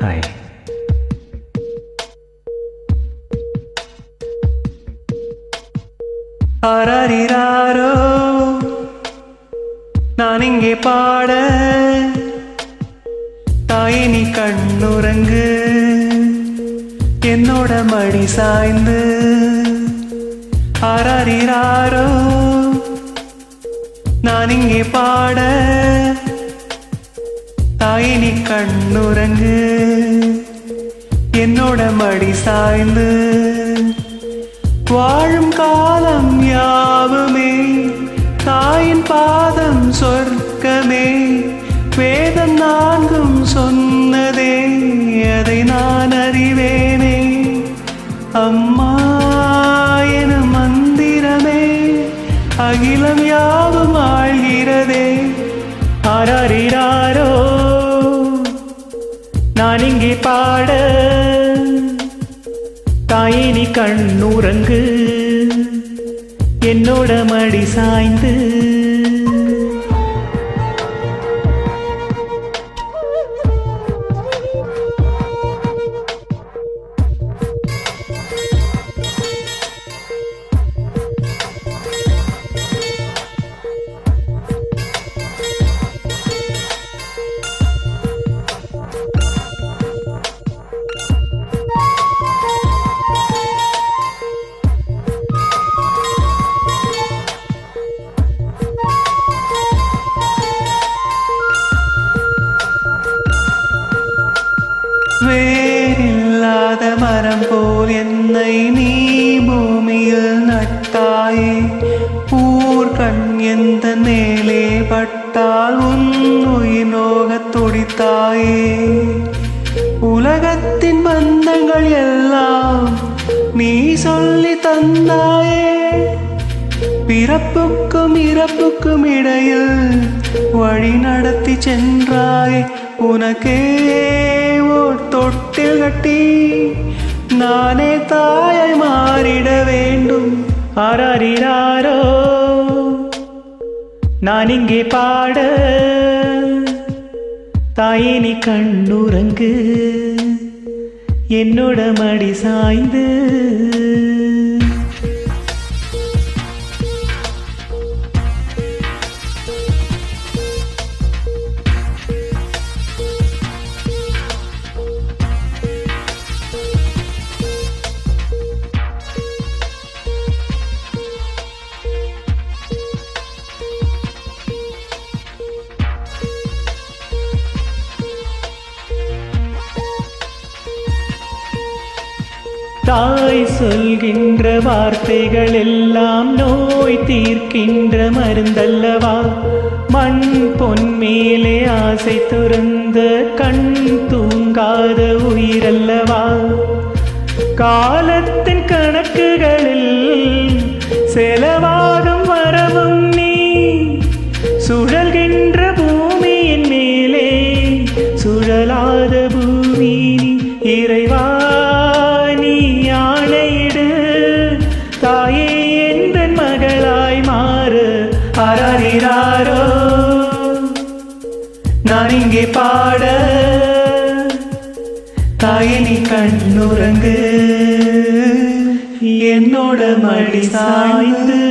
Hi. ஆராரிராரோ நான் இங்கே பாட, தாயே நீ கண்ணுறங்கு, என்னோட மடி சாய்ந்து. ஆராரிராரோ நான் இங்கே பாட, தாயே நீ கண்ணுறங்கு, என்னோட மடி சாய்ந்து. வாழும் காலம் யாவுமே தாயின் பாதம் சொர்க்கமே, வேதம் நான்கும் சொன்னதே அதை நான் அறிவேனே. அம்மா எனும் மந்திரமே அகிலம் யாவும் ஆழ்கிறதே. ஆராரிராரோ நான் இங்கே பாட, தாயே நீ கண்ணுறங்கு, என்னோட மடி சாய்ந்து. வேறில்லாத மரம் போல் என்னை நீ பூமியில் நட்டாயே. ஊர் கண் எந்த மேலே பட்டால் உன் உயிர் நோகத் துடித்தாயே. உலகத்தின் பந்தங்கள் எல்லாம் நீ சொல்லி தந்தாயே. பிறப்புக்கும் இறப்புக்கும் இடையில் வழி நடத்தி சென்றாய். உனக்கே ஓர் தொட்டில் கட்டி நானே தாயை மாறிட வேண்டும். ஆராரிராரோ நான் இங்கே பாட, தாயே நீ கண்ணுறங்கு, என்னோட மடி சாய்ந்து. தாய் சொல்கின்ற வார்த்தைகள் எல்லாம் நோய் தீர்க்கின்ற மருந்தல்லவா. மண் பொன் மேலே ஆசை துறந்த கண் தூங்காத உயிரல்லவா. காலத்தின் கணக்குகளில் செலவாகும் வரவும் நீ, சுழல்கின்ற பூமியின் மேலே சுழலாத பூமி நீ. இறைவா நீ ஆணையிடு, தாயே எந்தன் மகளாய் மாறு. ஆராரிராரோ நான் இங்கே பாட, தாயே நீ கண்ணுறங்கு, என்னோட மடி சாய்ந்து.